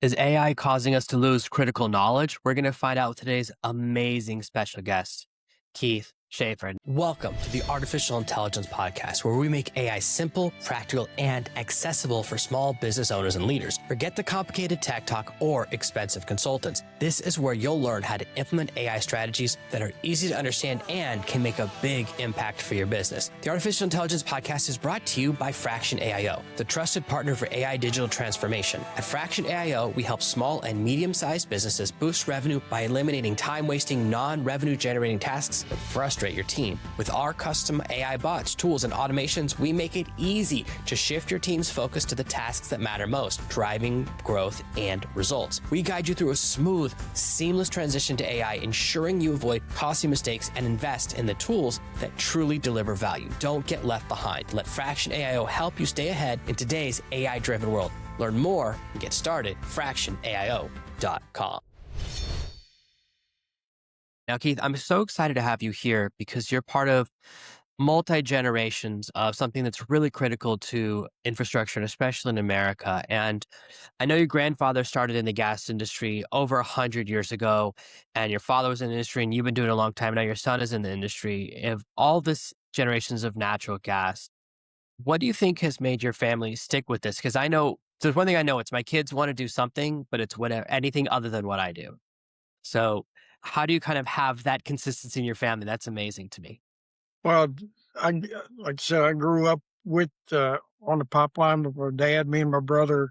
Is AI causing us to lose critical knowledge? We're going to find out with today's amazing special guest, Keith Schafer. Welcome to the Artificial Intelligence Podcast, where we make AI simple, practical, and accessible for small business owners and leaders. Forget the complicated tech talk or expensive consultants. This is where you'll learn how to implement AI strategies that are easy to understand and can make a big impact for your business. The Artificial Intelligence Podcast is brought to you by Fraction AIO, the trusted partner for AI digital transformation. At Fraction AIO, we help small and medium-sized businesses boost revenue by eliminating time-wasting, non-revenue generating tasks that frustrate your team. With our custom AI bots, tools, and automations, we make it easy to shift your team's focus to the tasks that matter most, driving growth and results. We guide you through a smooth, seamless transition to AI, ensuring you avoid costly mistakes and invest in the tools that truly deliver value. Don't get left behind. Let Fraction AIO help you stay ahead in today's AI-driven world. Learn more and get started at fractionaio.com. Now, Keith, I'm so excited to have you here because you're part of multi-generations of something that's really critical to infrastructure, and especially in America. And I know your grandfather started in the gas industry over 100 years ago, and your father was in the industry, and you've been doing it a long time. Now your son is in the industry. Of all this generations of natural gas, what do you think has made your family stick with this? Because I know there's one thing I know, it's my kids want to do something, but it's whatever, anything other than what I do. So how do you kind of have that consistency in your family? That's amazing to me. Well, I like I said, I grew up with on the pipeline with my dad. Me and my brother,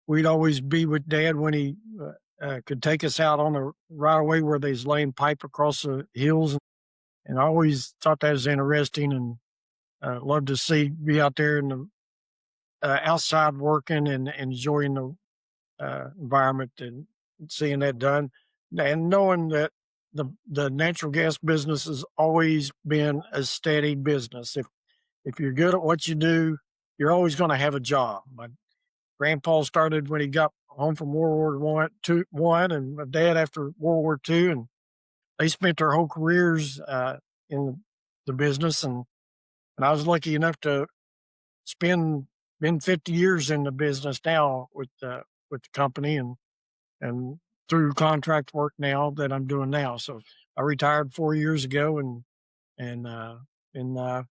we'd always be with dad when he could take us out on the right of way where they's laying pipe across the hills, and I always thought that was interesting and loved to see be out there in the outside working and enjoying the environment and seeing that done, and knowing that the natural gas business has always been a steady business. If you're good at what you do, you're always going to have a job. My grandpa started when he got home from World War I, and my dad after World War II, and they spent their whole careers in the business. And I was lucky enough to spend been 50 years in the business now with the company and through contract work now that I'm doing now. So I retired 4 years ago and been doing a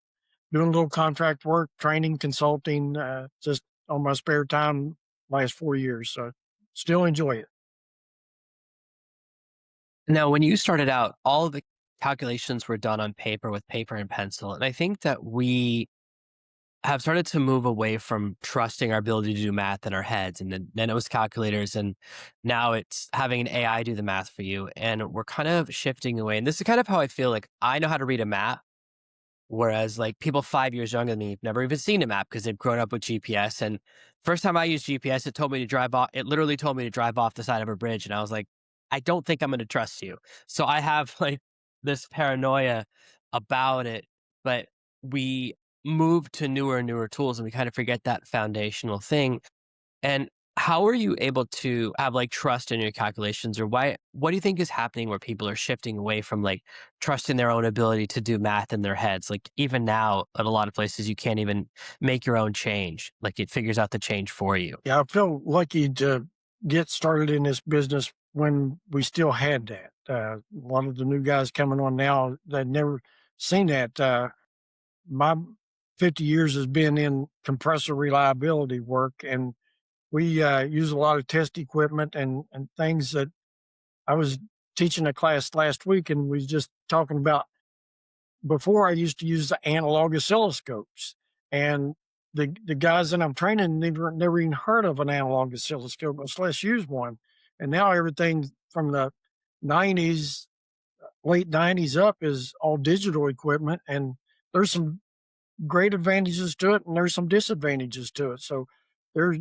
little contract work, training, consulting, just on my spare time last 4 years. So still enjoy it. Now, when you started out, all of the calculations were done on paper with paper and pencil. And I think that we have started to move away from trusting our ability to do math in our heads. And then it was calculators. And now it's having an AI do the math for you. And we're kind of shifting away. And this is kind of how I feel like I know how to read a map. Whereas like people 5 years younger than me have never even seen a map because they've grown up with GPS. And first time I used GPS, it told me to drive off. It literally told me to drive off the side of a bridge. And I was like, I don't think I'm going to trust you. So I have like this paranoia about it, but we move to newer and newer tools and we kind of forget that foundational thing. And how are you able to have like trust in your calculations, or what do you think is happening where people are shifting away from like trusting their own ability to do math in their heads? Like even now at a lot of places, you can't even make your own change. Like it figures out the change for you. Yeah, I feel lucky to get started in this business when we still had that. A lot of the new guys coming on now, they'd never seen that. My 50 years has been in compressor reliability work, and we use a lot of test equipment and things that I was teaching a class last week, and we was just talking about before. I used to use the analog oscilloscopes, and the guys that I'm training never even heard of an analog oscilloscope, much less use one. And now everything from the 90s, late 90s up is all digital equipment, and there's some great advantages to it and there's some disadvantages to it. So there's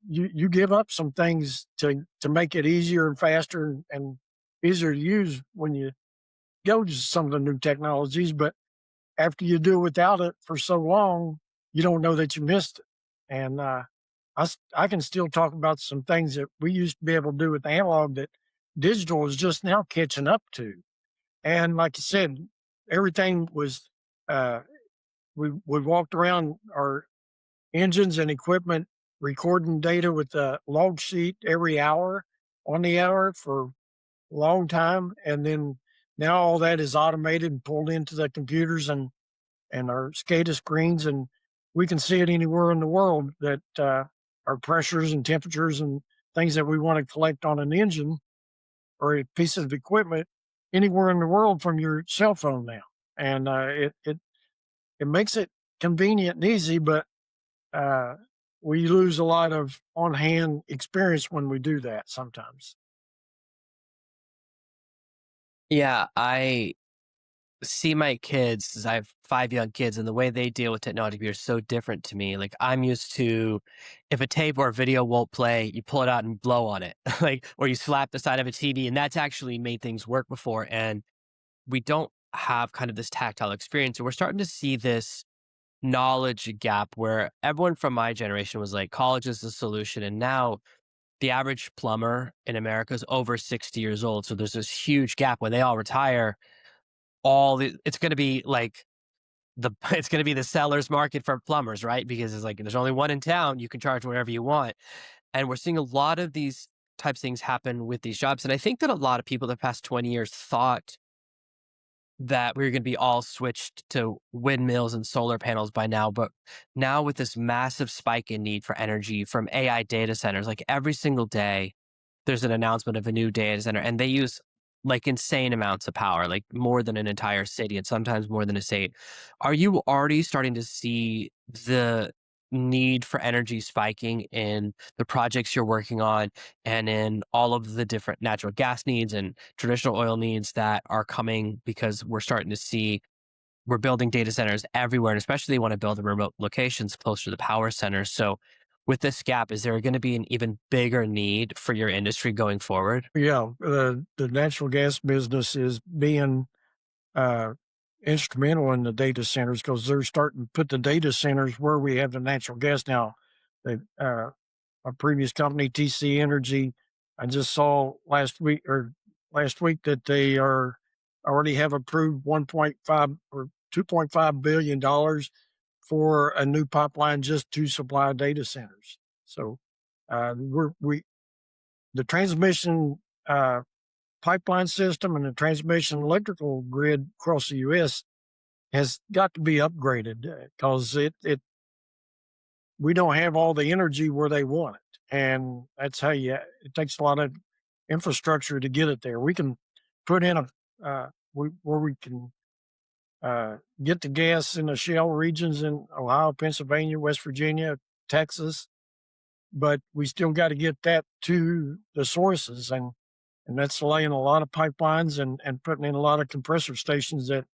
you give up some things to make it easier and faster and easier to use when you go to some of the new technologies. But after you do without it for so long, you don't know that you missed it. And I can still talk about some things that we used to be able to do with analog that digital is just now catching up to. And like you said, everything was uh, we walked around our engines and equipment recording data with a log sheet every hour on the hour for a long time. And then now all that is automated and pulled into the computers and our SCADA screens, and we can see it anywhere in the world that our pressures and temperatures and things that we want to collect on an engine or a piece of equipment anywhere in the world from your cell phone now. And it makes it convenient and easy, but uh, we lose a lot of on hand experience when we do that sometimes. Yeah, I see my kids, 'cause I have 5 young kids, and the way they deal with technology are so different to me. Like, I'm used to if a tape or a video won't play, you pull it out and blow on it, like, or you slap the side of a TV, and that's actually made things work before, and we don't have kind of this tactile experience, and we're starting to see this knowledge gap where everyone from my generation was like, "College is the solution," and now the average plumber in America is over 60 years old, so there's this huge gap. When they all retire, it's gonna be like it's gonna be the seller's market for plumbers, right? Because it's like there's only one in town, you can charge whatever you want. And we're seeing a lot of these types of things happen with these jobs. And I think that a lot of people the past 20 years thought that we were gonna be all switched to windmills and solar panels by now. But now with this massive spike in need for energy from AI data centers, like every single day there's an announcement of a new data center and they use like insane amounts of power, like more than an entire city and sometimes more than a state. Are you already starting to see the need for energy spiking in the projects you're working on and in all of the different natural gas needs and traditional oil needs that are coming because we're starting to see we're building data centers everywhere, and especially they want to build in remote locations closer to the power centers. So, with this gap, is there going to be an even bigger need for your industry going forward? Yeah, the natural gas business is being uh, instrumental in the data centers because they're starting to put the data centers where we have the natural gas now. They, our previous company, TC Energy, I just saw last week that they are already have approved 1.5 or $2.5 billion for a new pipeline just to supply data centers. So we the transmission pipeline system and the transmission electrical grid across the U.S. has got to be upgraded because it we don't have all the energy where they want it, and that's how you. It takes a lot of infrastructure to get it there. We can put in where we can get the gas in the shale regions in Ohio, Pennsylvania, West Virginia, Texas, but we still got to get that to the sources, and that's laying a lot of pipelines and putting in a lot of compressor stations that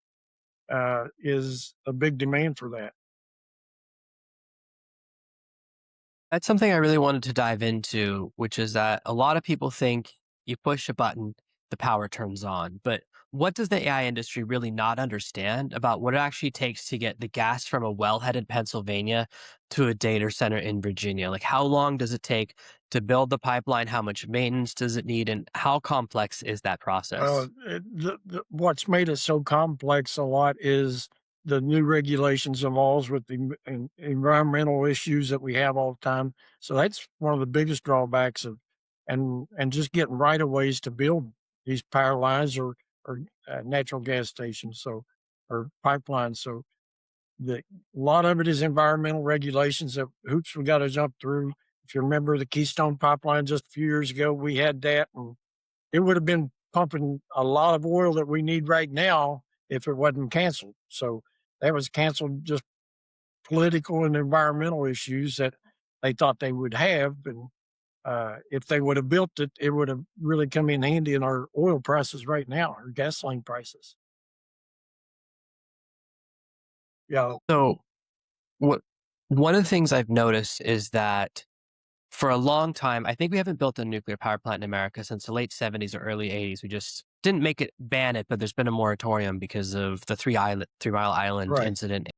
is a big demand for that. That's something I really wanted to dive into, which is that a lot of people think you push a button, the power turns on. But what does the AI industry really not understand about what it actually takes to get the gas from a wellhead in Pennsylvania to a data center in Virginia? Like, how long does it take to build the pipeline? How much maintenance does it need? And how complex is that process? What's made it so complex a lot is the new regulations and laws with the environmental issues that we have all the time. So that's one of the biggest drawbacks of, and just getting right of ways to build these power lines or natural gas stations. So or pipelines. So the a lot of it is environmental regulations that hoops we got to jump through. If you remember the Keystone pipeline just a few years ago, we had that, and it would have been pumping a lot of oil that we need right now if it wasn't canceled. So that was canceled just political and environmental issues that they thought they would have. And if they would have built it, it would have really come in handy in our oil prices right now, our gasoline prices. Yeah. So, what one of the things I've noticed is that for a long time, I think we haven't built a nuclear power plant in America since the late 70s or early 80s. We just didn't make it ban it, but there's been a moratorium because of the 3 Mile Island Right. incident.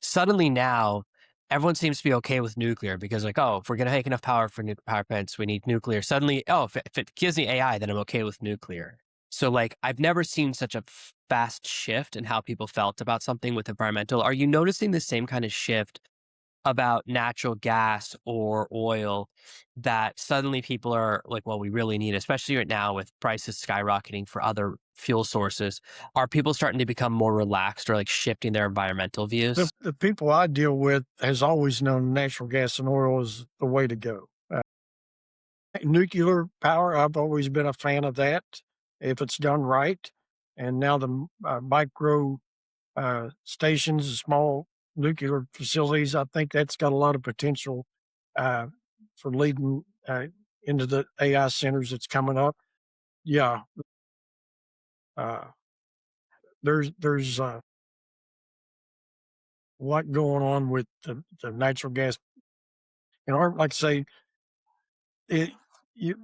Suddenly now, everyone seems to be okay with nuclear because, like, oh, if we're going to make enough power for nuclear power plants, we need nuclear. Suddenly, oh, if it gives me AI, then I'm okay with nuclear. So, like, I've never seen such a fast shift in how people felt about something with environmental. Are you noticing the same kind of shift about natural gas or oil that suddenly people are like, well, we really need, especially right now with prices skyrocketing for other fuel sources. Are people starting to become more relaxed or like shifting their environmental views? The people I deal with has always known natural gas and oil is the way to go. Nuclear power, I've always been a fan of that if it's done right. And now the micro stations, the small nuclear facilities, I think that's got a lot of potential uh, for leading into the AI centers that's coming up. Yeah, uh, there's a lot going on with the natural gas. And like I say, it you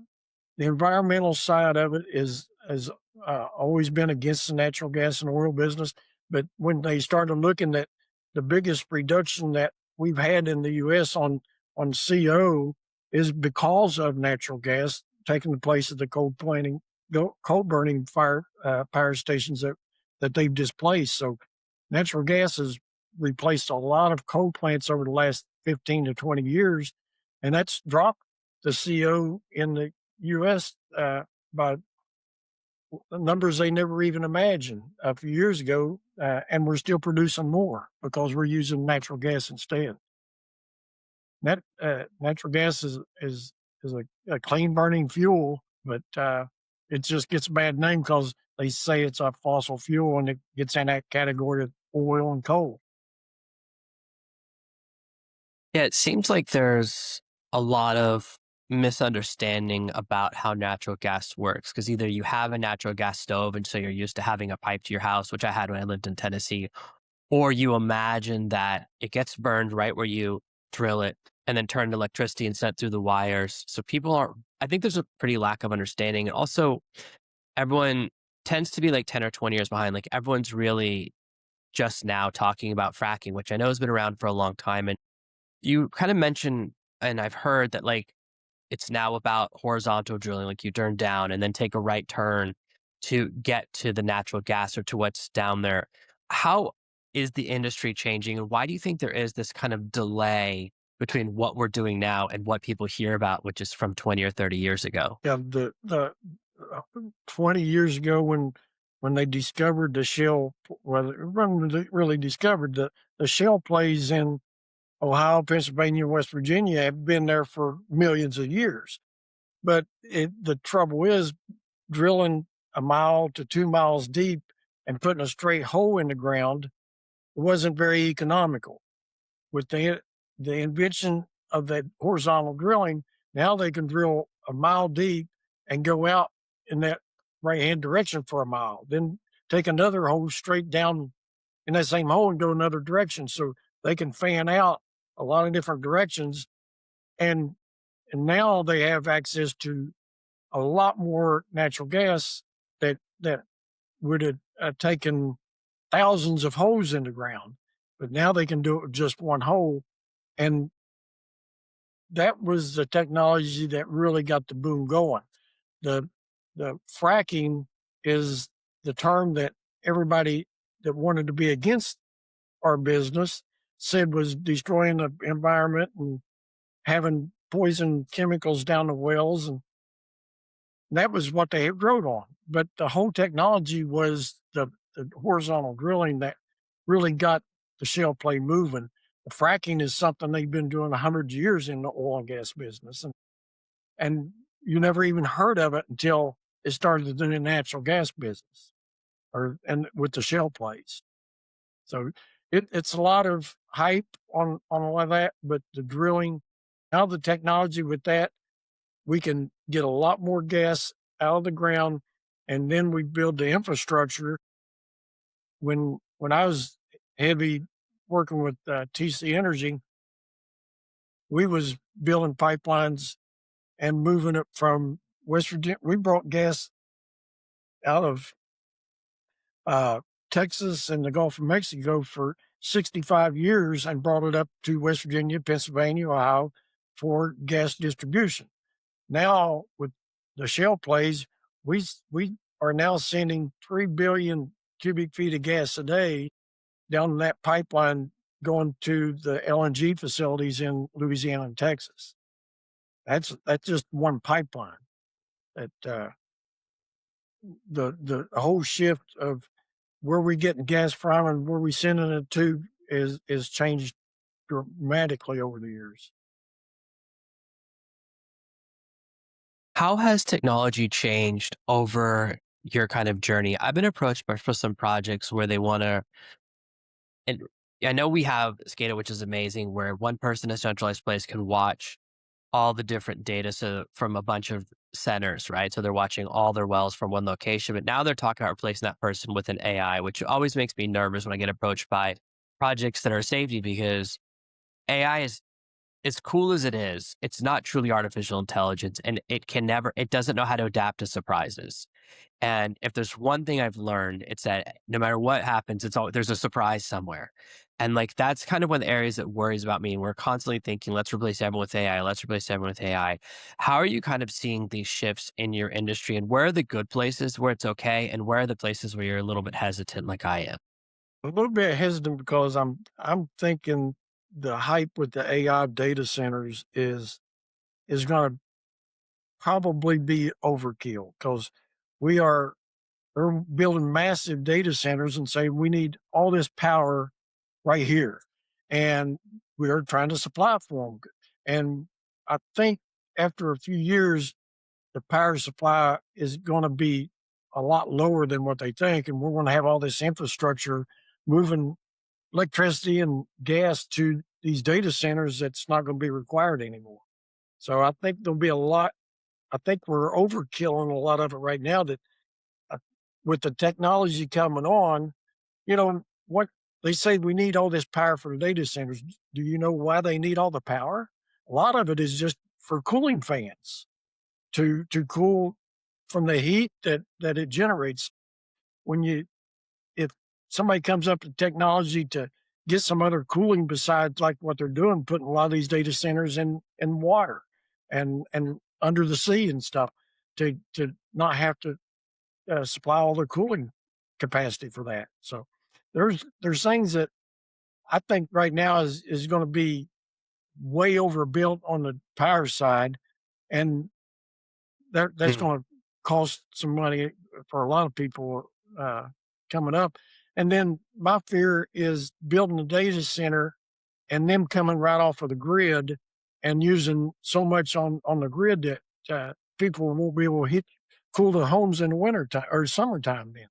the environmental side of it is has always been against the natural gas and oil business. But when they started looking at the biggest reduction that we've had in the U.S. on CO is because of natural gas taking the place of the coal burning power stations that they've displaced. So natural gas has replaced a lot of coal plants over the last 15 to 20 years, and that's dropped the CO in the U.S. By numbers they never even imagined a few years ago, and we're still producing more because we're using natural gas instead. Natural gas is a clean burning fuel, but it just gets a bad name because they say it's a fossil fuel and it gets in that category of oil and coal. Yeah, it seems like there's a lot of misunderstanding about how natural gas works because either you have a natural gas stove and so you're used to having a pipe to your house, which I had when I lived in Tennessee, or you imagine that it gets burned right where you drill it and then turned to electricity and sent through the wires. So people are, I think there's a pretty lack of understanding. And also, everyone tends to be like 10 or 20 years behind. Like everyone's really just now talking about fracking, which I know has been around for a long time. And you kind of mentioned, and I've heard that like it's now about horizontal drilling, like you turn down and then take a right turn to get to the natural gas or to what's down there. How is the industry changing? And why do you think there is this kind of delay between what we're doing now and what people hear about, which is from 20 or 30 years ago? Yeah, the 20 years ago when they discovered the shale, well, when they really discovered the shale plays in Ohio, Pennsylvania, West Virginia have been there for millions of years. But the trouble is drilling a mile to 2 miles deep and putting a straight hole in the ground wasn't very economical. With the invention of that horizontal drilling, now they can drill a mile deep and go out in that right hand direction for a mile, then take another hole straight down in that same hole and go another direction. So they can fan out a lot of different directions. And now they have access to a lot more natural gas that would have taken thousands of holes in the ground. But now they can do it with just one hole. And that was the technology that really got the boom going. The the fracking is the term that everybody that wanted to be against our business said was destroying the environment and having poison chemicals down the wells, and that was what they wrote on. But the whole technology was the horizontal drilling that really got the shale play moving. The fracking is something they've been doing 100 years in the oil and gas business, and you never even heard of it until it started in the natural gas business and with the shale plays. So it's a lot of hype on all of that, but the drilling, now the technology with that, we can get a lot more gas out of the ground, and then we build the infrastructure. When I was heavy working with TC Energy, we was building pipelines and moving it from West Virginia. We brought gas out of uh, Texas and the Gulf of Mexico for 65 years and brought it up to West Virginia, Pennsylvania, Ohio for gas distribution. Now with the shale plays, we are now sending 3 billion cubic feet of gas a day down that pipeline going to the LNG facilities in Louisiana and Texas. That's just one pipeline. That the whole shift of where we getting gas from and where we sending it to is changed dramatically over the years. How has technology changed over your kind of journey? I've been approached by for some projects where they want to, and I know we have SCADA, which is amazing, where one person in a centralized place can watch all the different data from a bunch of centers, right? So they're watching all their wells from one location, but now they're talking about replacing that person with an AI, which always makes me nervous when I get approached by projects that are safety because AI is as cool as it is, it's not truly artificial intelligence and it doesn't know how to adapt to surprises. And if there's one thing I've learned, it's that no matter what happens, there's a surprise somewhere. And like that's kind of one of the areas that worries about me. And we're constantly thinking, let's replace everyone with AI, let's replace everyone with AI. How are you kind of seeing these shifts in your industry? And where are the good places where it's okay? And where are the places where you're a little bit hesitant, like I am? A little bit hesitant because I'm thinking the hype with the AI data centers is going to probably be overkill because we are they're building massive data centers and say we need all this power right here, and we are trying to supply for them. And I think after a few years, the power supply is going to be a lot lower than what they think, and we're going to have all this infrastructure moving electricity and gas to these data centers that's not going to be required anymore. So I think there'll be a lot. I think we're overkilling a lot of it right now. That uh, with the technology coming on, what they say we need all this power for the data centers. Do you know why they need all the power? A lot of it is just for cooling fans to cool from the heat that it generates. When you if somebody comes up with technology to get some other cooling besides like what they're doing, putting a lot of these data centers in water and under the sea and stuff to not have to supply all their cooling capacity for that. So there's things that I think right now is going to be way overbuilt on the power side, and that's Mm. going to cost some money for a lot of people coming up. And then my fear is building a data center and them coming right off of the grid and using so much on the grid that people won't be able to cool their homes in the winter time or summertime. Then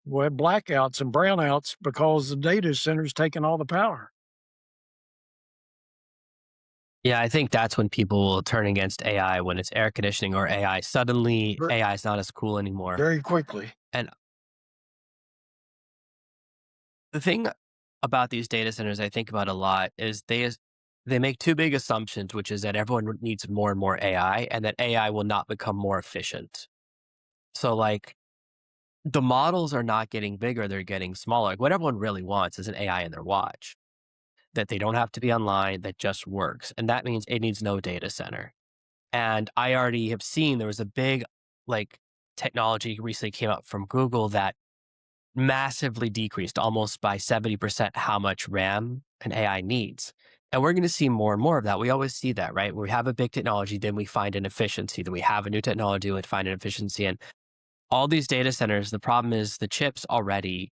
we'll have blackouts and brownouts because the data center's taking all the power Yeah, I think that's when people will turn against AI when it's air conditioning or AI. Suddenly, ver- AI is not as cool anymore. very quickly. And the thing about these data centers I think about a lot is they make two big assumptions, which is that everyone needs more and more AI, and that AI will not become more efficient. So, like, the models are not getting bigger; they're getting smaller. Like, what everyone really wants is an AI in their watch that they don't have to be online, that just works, and that means it needs no data center. And I already have seen there was a big like technology recently came up from Google that massively decreased almost by 70% how much RAM an AI needs. And we're going to see more and more of that. We always see that, right? We have a big technology, then we find an efficiency, then we have a new technology, we find an efficiency. And all these data centers, the problem is the chips already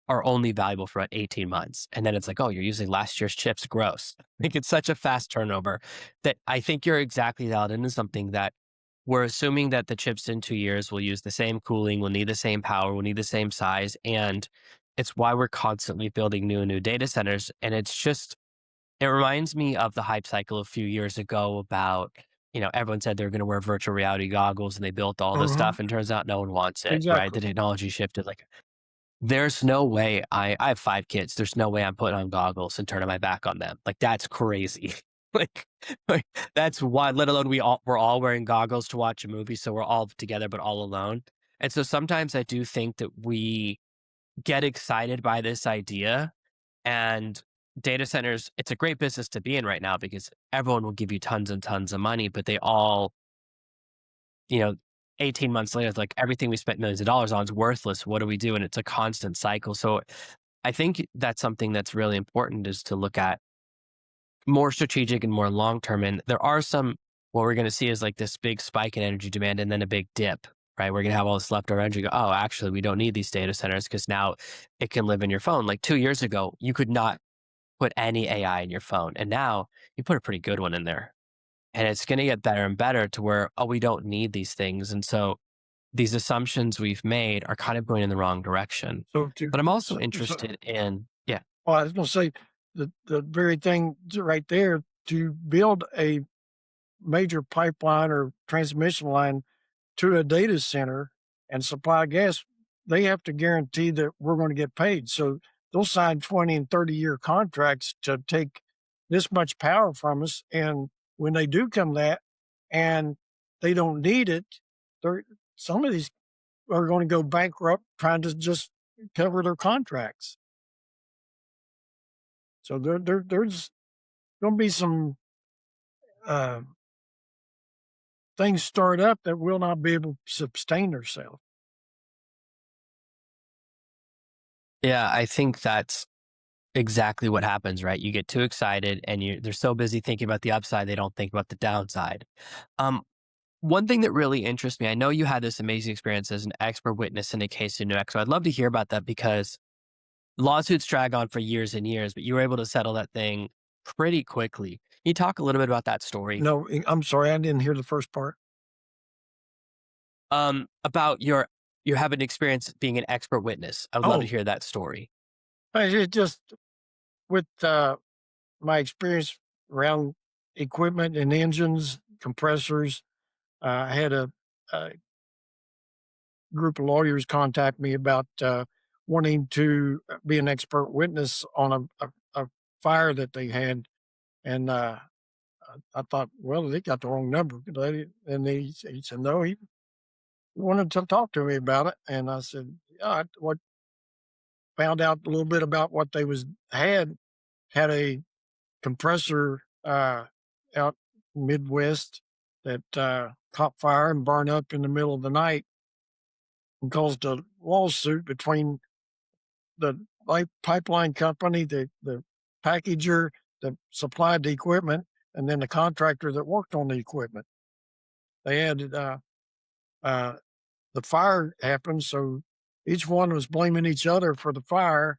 are only valuable for about 18 months. And then it's like, oh, you're using last year's chips. Gross. Like it's such a fast turnover that I think you're exactly dialed into something that we're assuming that the chips in 2 years will use the same cooling, will need the same power, will need the same size. And it's why we're constantly building new and new data centers. And it reminds me of the hype cycle a few years ago about, everyone said they were going to wear virtual reality goggles and they built all this Hmm. stuff. And turns out no one wants it, right? Exactly. The technology shifted. Like there's no way I have 5 kids. There's no way I'm putting on goggles and turning my back on them. Like, that's crazy. Like like, that's why let alone we're all wearing goggles to watch a movie, so we're all together but all alone. And so sometimes I do think that we get excited by this idea, and data centers, it's a great business to be in right now because everyone will give you tons and tons of money, but they all, you know, 18 months later, it's like everything we spent millions of dollars on is worthless. What do we do? And it's a constant cycle. So I think that's something that's really important is to look at more strategic and more long term. And there are some, what we're going to see is like this big spike in energy demand and then a big dip, right? We're going to have all this leftover energy. Go, oh, actually, we don't need these data centers because now it can live in your phone. Like 2 years ago, you could not put any AI in your phone. And now you put a pretty good one in there. And it's going to get better and better to where, oh, we don't need these things. And so these assumptions we've made are kind of going in the wrong direction. So to But I'm also so interested in, yeah, well, I was going to say the very thing right there to build a major pipeline or transmission line to a data center and supply gas, they have to guarantee that we're going to get paid. So they'll sign 20 and 30-year contracts to take this much power from us. And when they do come that and they don't need it, they're, some of these are going to go bankrupt trying to just cover their contracts. So there's going to be some uh, things start up that will not be able to sustain themselves. yeah, I think that's exactly what happens, right? You get too excited and they're so busy thinking about the upside, they don't think about the downside. Um, One thing that really interests me, I know you had this amazing experience as an expert witness in a case in New Mexico. I'd love to hear about that because lawsuits drag on for years and years, but you were able to settle that thing pretty quickly. Can you talk a little bit about that story? No, I'm sorry, I didn't hear the first part. About you have an experience being an expert witness. I would love to Oh, hear that story. it just with my experience around equipment and engines, compressors. I had a group of lawyers contact me about wanting to be an expert witness on a fire that they had, and I thought, well, they got the wrong number. And he said, no, he wanted to talk to me about it, and I said, yeah, what found out a little bit about what they had a compressor out Midwest that caught fire and burned up in the middle of the night and caused a lawsuit between the pipeline company, the packager that supplied the equipment, and then the contractor that worked on the equipment. They had uh, the fire happened, so each one was blaming each other for the fire.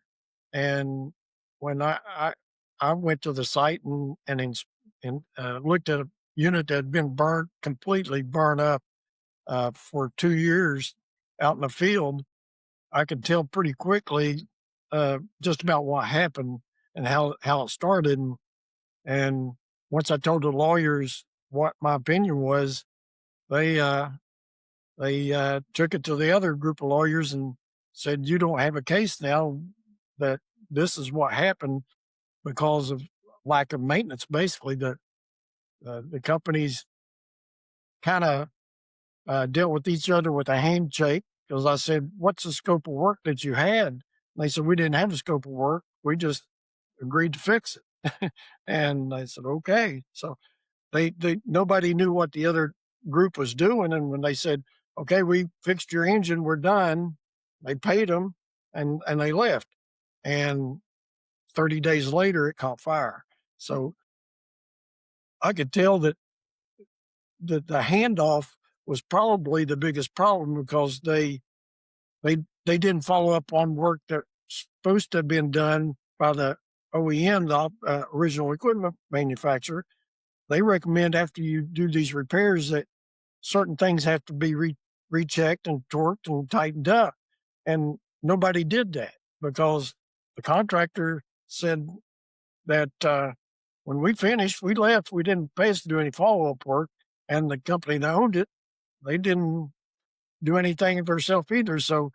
And when I went to the site and looked at a unit that had been completely burned up for 2 years out in the field, I could tell pretty quickly just about what happened and how it started. And once I told the lawyers what my opinion was, they took it to the other group of lawyers and said, "You don't have a case now. That this is what happened because of lack of maintenance." Basically, the companies kind of dealt with each other with a handshake because I said, "What's the scope of work that you had?" And they said, "We didn't have a scope of work. We just agreed to fix it." And I said, "Okay." So they nobody knew what the other group was doing, and when they said, "Okay, we fixed your engine, we're done," they paid them and they left. And 30 days later, it caught fire. So I could tell that the handoff was probably the biggest problem because they didn't follow up on work that's supposed to have been done by the OEM, the original equipment manufacturer. They recommend after you do these repairs that certain things have to be rechecked and torqued and tightened up. And nobody did that because the contractor said that when we finished, we left. We didn't pay us to do any follow up work. And the company that owned it, they didn't do anything themselves either. So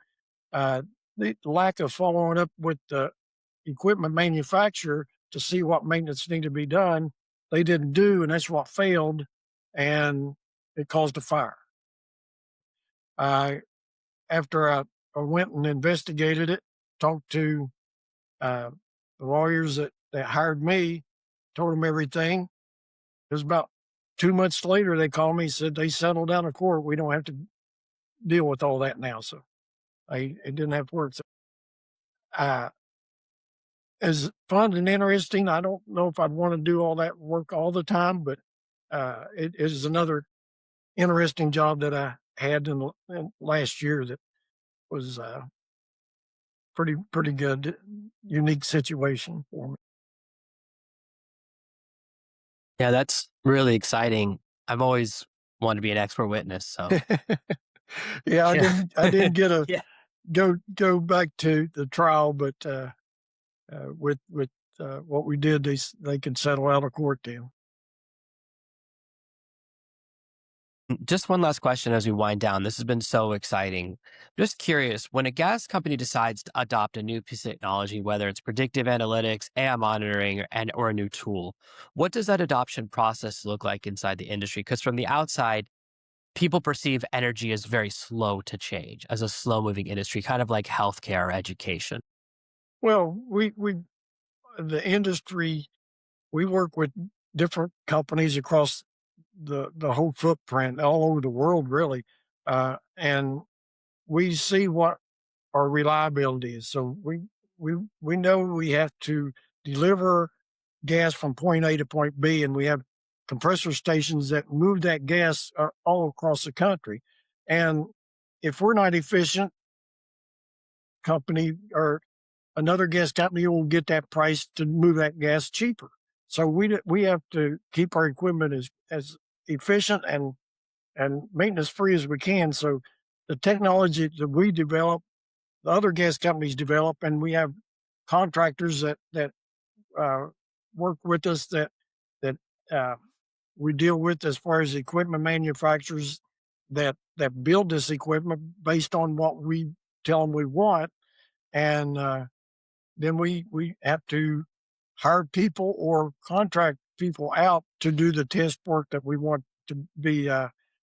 the lack of following up with the equipment manufacturer to see what maintenance needed to be done, they didn't do. And that's what failed. And it caused a fire. I After I went and investigated it, talked to the lawyers that hired me, told them everything. It was about 2 months later, they called me, said they settled out of court. We don't have to deal with all that now. So it didn't have to work. So, as fun and interesting. I don't know if I'd want to do all that work all the time, but it is another interesting job that I had in last year that was pretty good, unique situation for Yeah, that's really exciting. I've always wanted to be an expert witness. So, me. Yeah, yeah. I didn't get a Yeah. go back to the trial, but with what we did, they can settle out of court deal. Just one last question as we wind down. This has been so exciting. Just curious, when a gas company decides to adopt a new piece of technology, whether it's predictive analytics, AI monitoring, or a new tool, what does that adoption process look like inside the industry? Because from the outside, people perceive energy as very slow to change, as a slow moving industry, kind of like healthcare or education. Well, we the industry, we work with different companies across the whole footprint all over the world, really, and we see what our reliability is. So we know we have to deliver gas from point A to point B, and we have compressor stations that move that gas all across the country. And if we're not efficient, company or another gas company will get that price to move that gas cheaper. So we have to keep our equipment as efficient and maintenance free as we can. So the technology that we develop, the other gas companies develop, and we have contractors that uh, work with us that uh, we deal with as far as equipment manufacturers that build this equipment based on what we tell them we want, and then we have to hire people or contract people out to do the test work that we want to be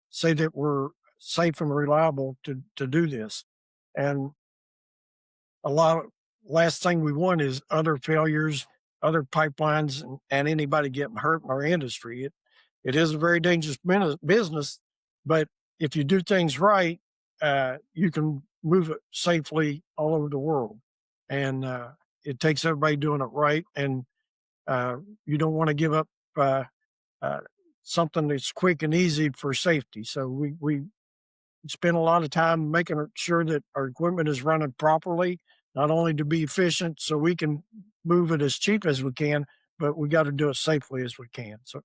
say that we're safe and reliable to do this. And a lot of last thing we want is other failures, other pipelines, and anybody getting hurt in our industry. It is a very dangerous business, but if you do things right, you can move it safely all over the world. And it takes everybody doing it right, and uh, you don't want to give up uh, something that's quick and easy for safety. So we spend a lot of time making sure that our equipment is running properly, not only to be efficient so we can move it as cheap as we can, but we got to do it safely as we can. So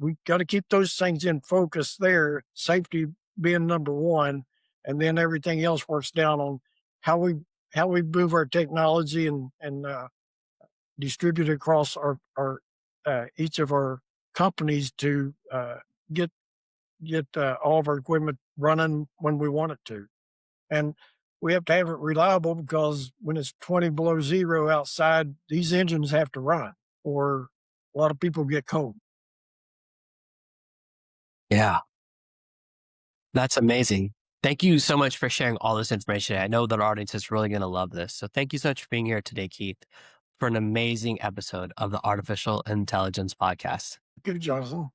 we got to keep those things in focus there, safety being number one, and then everything else works down on how we how we move our technology and distribute it across our each of our companies to get all of our equipment running when we want it to. And we have to have it reliable because when it's 20 below zero outside, these engines have to run or a lot of people get cold. Yeah, that's amazing. Thank you so much for sharing all this information. I know that our audience is really going to love this. So thank you so much for being here today, Keith, for an amazing episode of the Artificial Intelligence Podcast. Good, Jonathan.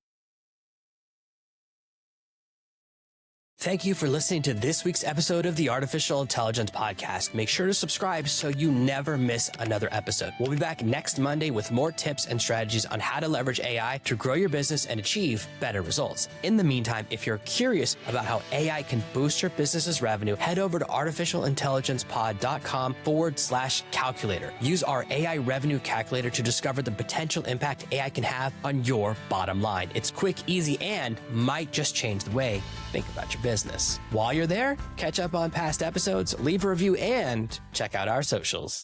Thank you for listening to this week's episode of the Artificial Intelligence Podcast. Make sure to subscribe so you never miss another episode. We'll be back next Monday with more tips and strategies on how to leverage AI to grow your business and achieve better results. In the meantime, if you're curious about how AI can boost your business's revenue, head over to artificialintelligencepod.com/calculator. Use our AI revenue calculator to discover the potential impact AI can have on your bottom line. It's quick, easy, and might just change the way you think about your business. While you're there, catch up on past episodes, leave a review, and check out our socials.